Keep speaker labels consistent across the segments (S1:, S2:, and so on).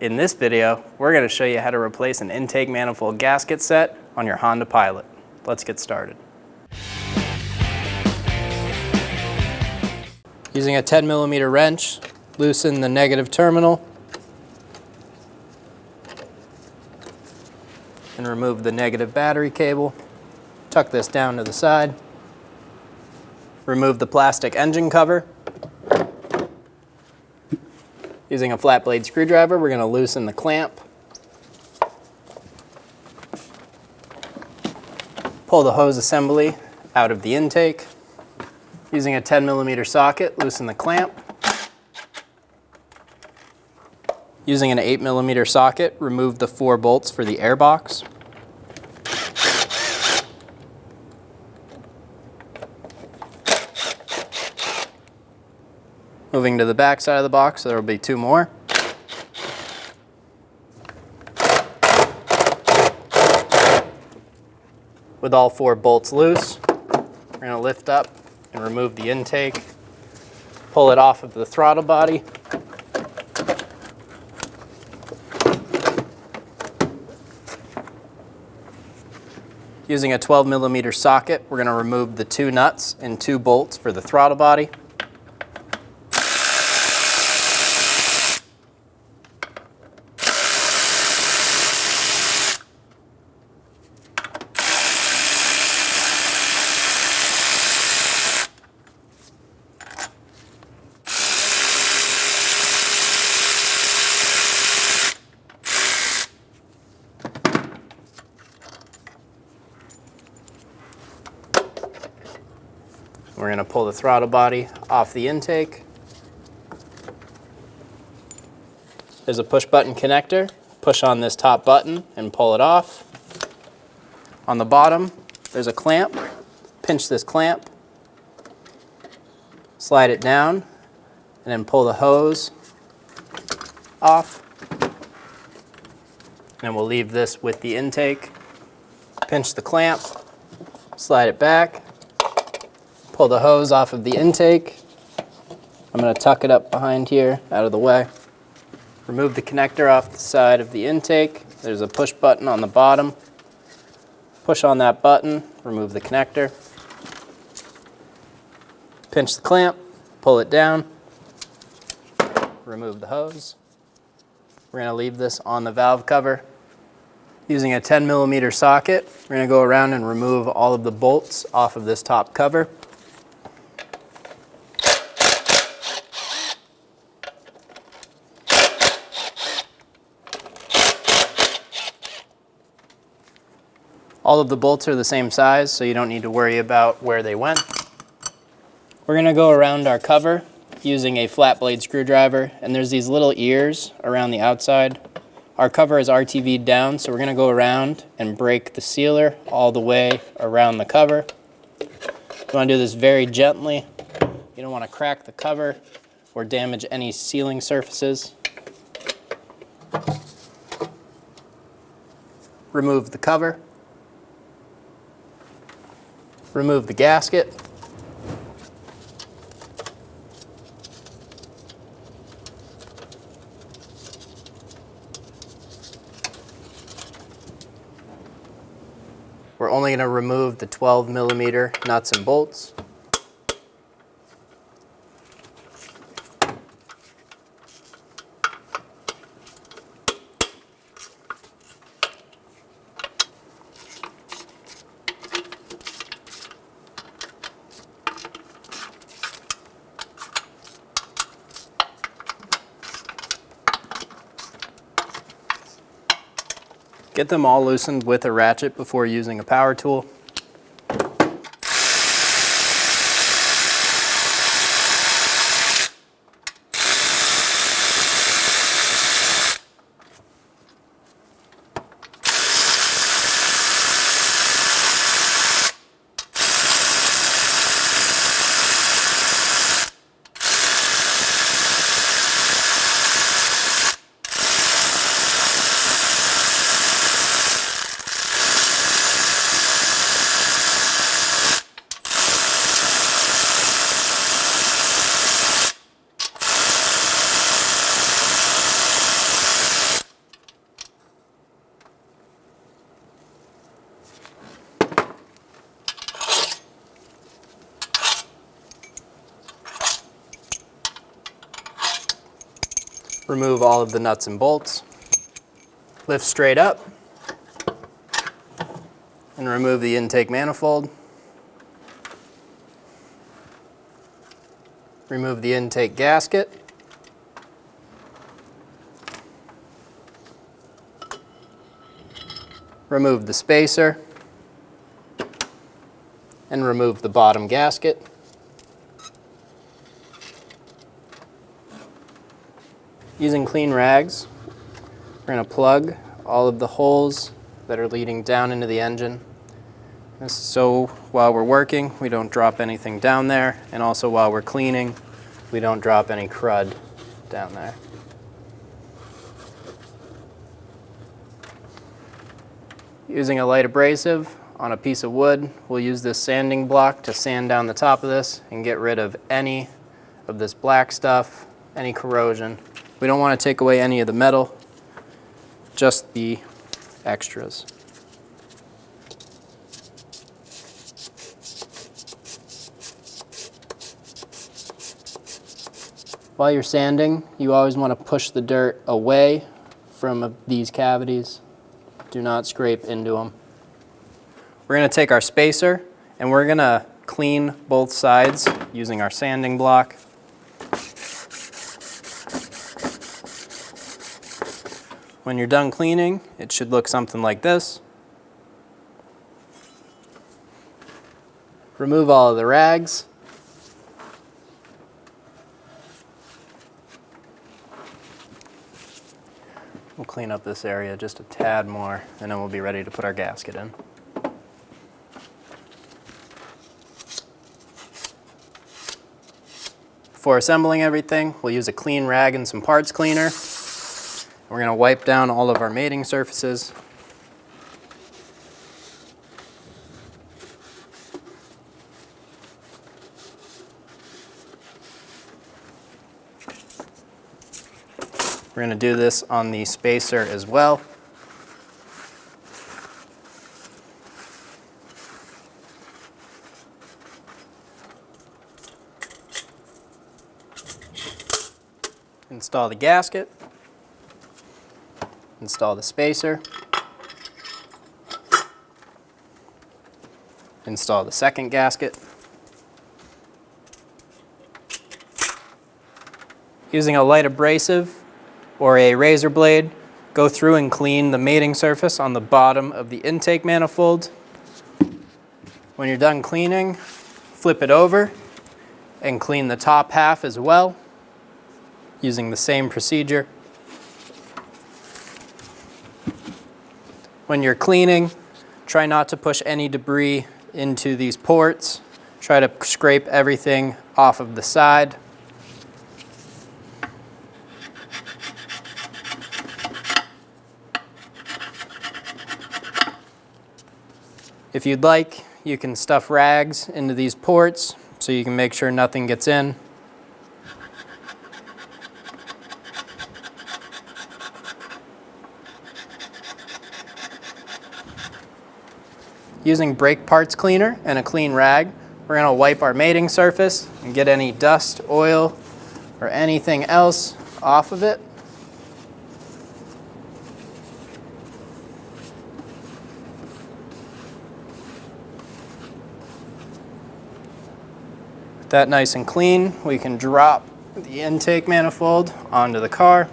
S1: In this video, we're going to show you how to replace an intake manifold gasket set on your Honda Pilot. Let's get started. Using a 10mm wrench, loosen the negative terminal and remove the negative battery cable. Tuck this down to the side. Remove the plastic engine cover. Using a flat blade screwdriver, we're going to loosen the clamp. Pull the hose assembly out of the intake. Using a 10mm socket, loosen the clamp. Using an 8mm socket, remove the 4 bolts for the air box. Moving to the back side of the box, there will be 2 more. With all 4 bolts loose, we're going to lift up and remove the intake, pull it off of the throttle body. Using a 12mm socket, we're going to remove the 2 nuts and 2 bolts for the throttle body. We're going to pull the throttle body off the intake. There's a push button connector. Push on this top button and pull it off. On the bottom, there's a clamp. Pinch this clamp. Slide it down and then pull the hose off. And we'll leave this with the intake. Pinch the clamp, slide it back. Pull the hose off of the intake. I'm going to tuck it up behind here, out of the way. Remove the connector off the side of the intake. There's a push button on the bottom. Push on that button, remove the connector. Pinch the clamp, pull it down. Remove the hose. We're going to leave this on the valve cover. Using a 10mm socket, we're going to go around and remove all of the bolts off of this top cover. All of the bolts are the same size, so you don't need to worry about where they went. We're going to go around our cover using a flat blade screwdriver, and there's these little ears around the outside. Our cover is RTV'd down, so we're going to go around and break the sealer all the way around the cover. You want to do this very gently. You don't want to crack the cover or damage any sealing surfaces. Remove the cover. Remove the gasket. We're only going to remove the 12mm nuts and bolts. Get them all loosened with a ratchet before using a power tool. Remove all of the nuts and bolts. Lift straight up and remove the intake manifold. Remove the intake gasket. Remove the spacer and remove the bottom gasket. Using clean rags, we're going to plug all of the holes that are leading down into the engine. This is so while we're working, we don't drop anything down there, and also while we're cleaning, we don't drop any crud down there. Using a light abrasive on a piece of wood, we'll use this sanding block to sand down the top of this and get rid of any of this black stuff, any corrosion. We don't want to take away any of the metal, just the extras. While you're sanding, you always want to push the dirt away from these cavities. Do not scrape into them. We're going to take our spacer and we're going to clean both sides using our sanding block. When you're done cleaning, it should look something like this. Remove all of the rags. We'll clean up this area just a tad more, and then we'll be ready to put our gasket in. Before assembling everything, we'll use a clean rag and some parts cleaner. We're going to wipe down all of our mating surfaces. We're going to do this on the spacer as well. Install the gasket. Install the spacer. Install the second gasket. Using a light abrasive or a razor blade, go through and clean the mating surface on the bottom of the intake manifold. When you're done cleaning, flip it over and clean the top half as well, using the same procedure. When you're cleaning, try not to push any debris into these ports. Try to scrape everything off of the side. If you'd like, you can stuff rags into these ports so you can make sure nothing gets in. Using brake parts cleaner and a clean rag, we're going to wipe our mating surface and get any dust, oil, or anything else off of it. With that nice and clean, we can drop the intake manifold onto the car.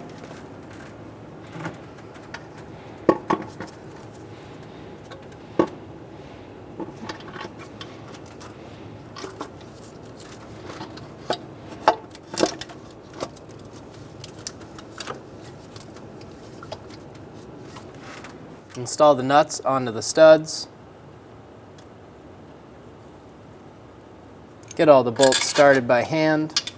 S1: Install the nuts onto the studs. Get all the bolts started by hand.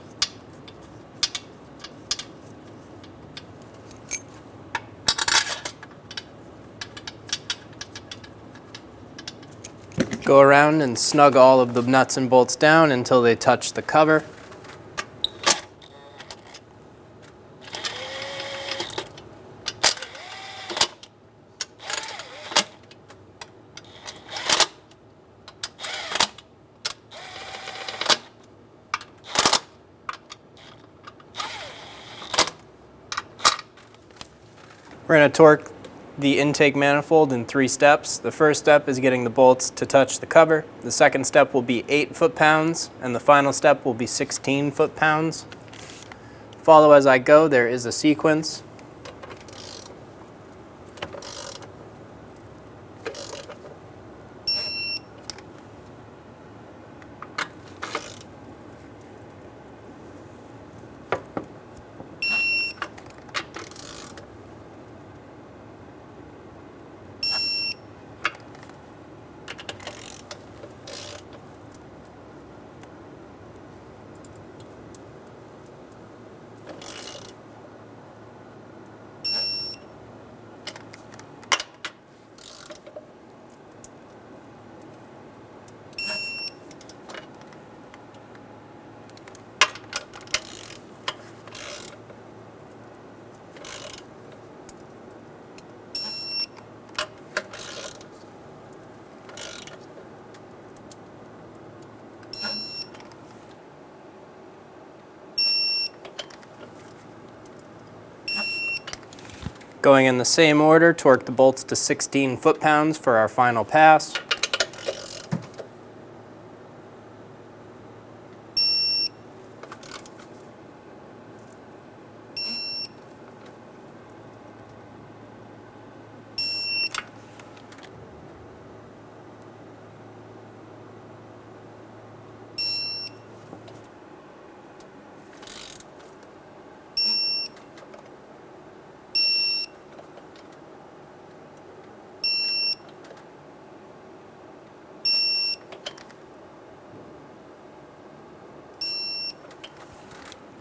S1: Go around and snug all of the nuts and bolts down until they touch the cover. We're going to torque the intake manifold in 3 steps. The first step is getting the bolts to touch the cover. The second step will be 8 foot-pounds, and the final step will be 16 foot-pounds. Follow as I go. There is a sequence. Going in the same order, torque the bolts to 16 foot-pounds for our final pass.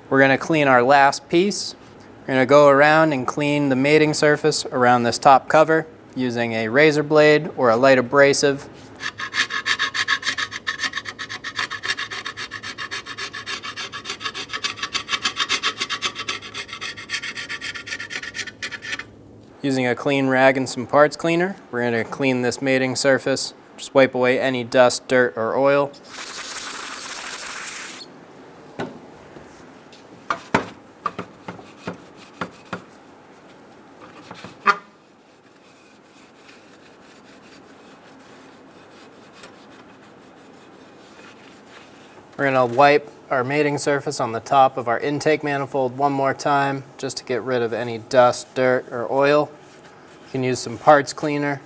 S1: We're going to clean our last piece. We're going to go around and clean the mating surface around this top cover using a razor blade or a light abrasive. Using a clean rag and some parts cleaner, we're going to clean this mating surface. Just wipe away any dust, dirt, or oil. We're going to wipe our mating surface on the top of our intake manifold one more time just to get rid of any dust, dirt, or oil. You can use some parts cleaner.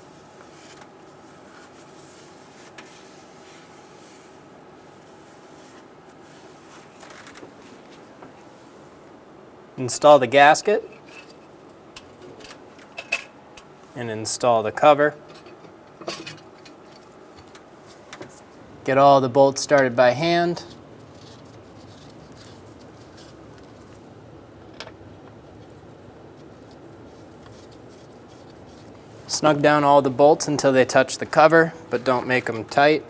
S1: Install the gasket and install the cover. Get all the bolts started by hand. Snug down all the bolts until they touch the cover, but don't make them tight.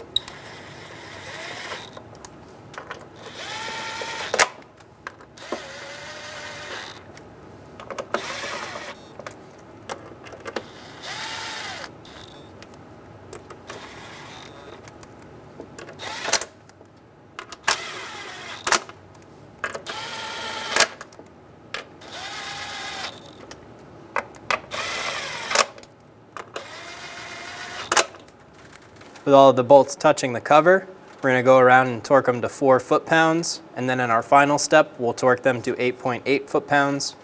S1: With all of the bolts touching the cover, we're going to go around and torque them to 4 foot-pounds, and then in our final step, we'll torque them to 8.8 foot-pounds.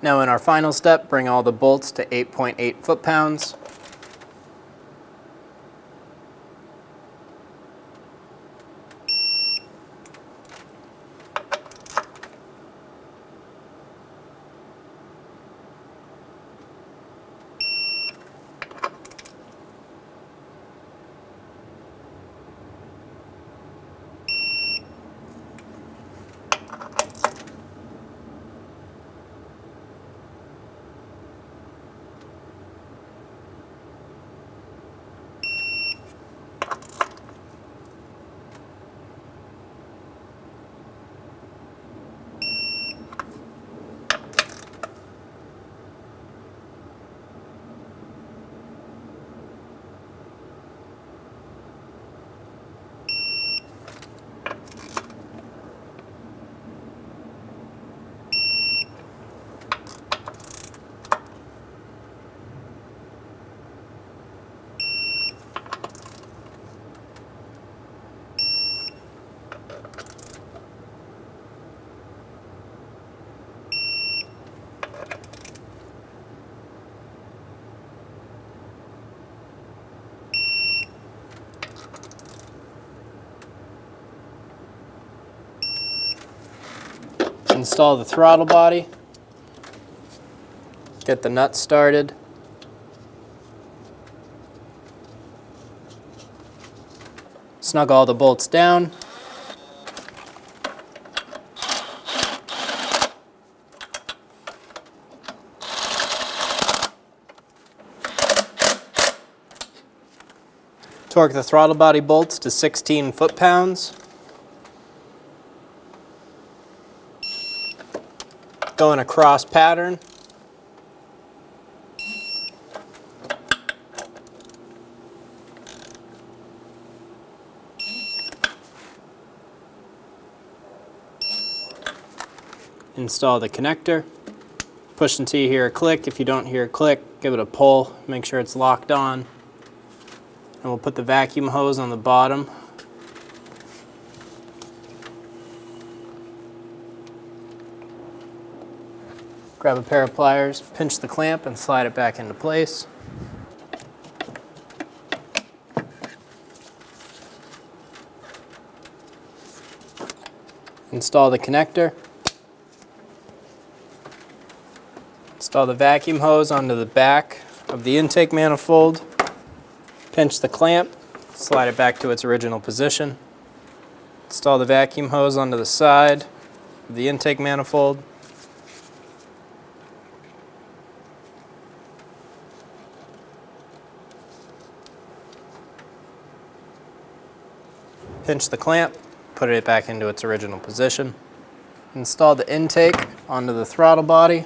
S1: Now in our final step, bring all the bolts to 8.8 foot-pounds. Install the throttle body. Get the nuts started. Snug all the bolts down. Torque the throttle body bolts to 16 foot-pounds. Go in a cross pattern. Install the connector. Push until you hear a click. If you don't hear a click, give it a pull. Make sure it's locked on. And we'll put the vacuum hose on the bottom. Grab a pair of pliers, pinch the clamp, and slide it back into place. Install the connector. Install the vacuum hose onto the back of the intake manifold. Pinch the clamp, slide it back to its original position. Install the vacuum hose onto the side of the intake manifold. Pinch the clamp, put it back into its original position. Install the intake onto the throttle body.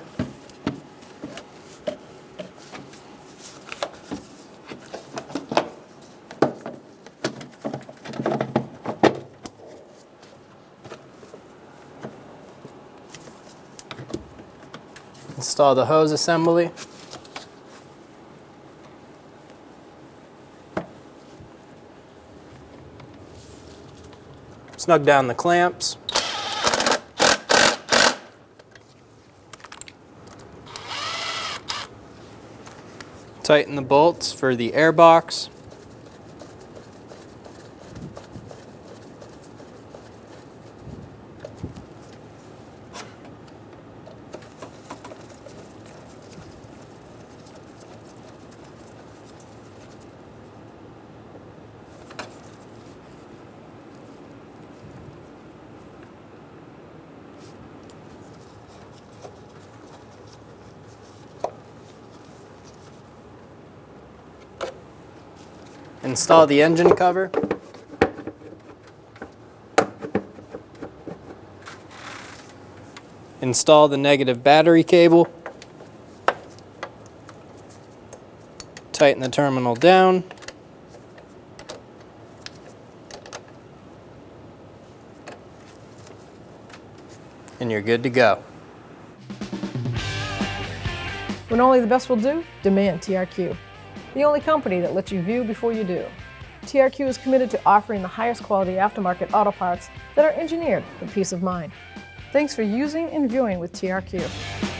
S1: Install the hose assembly. Snug down the clamps. Tighten the bolts for the air box. Install the engine cover. Install the negative battery cable. Tighten the terminal down. And you're good to go.
S2: When only the best will do, demand TRQ. The only company that lets you view before you do. TRQ is committed to offering the highest quality aftermarket auto parts that are engineered for peace of mind. Thanks for using and viewing with TRQ.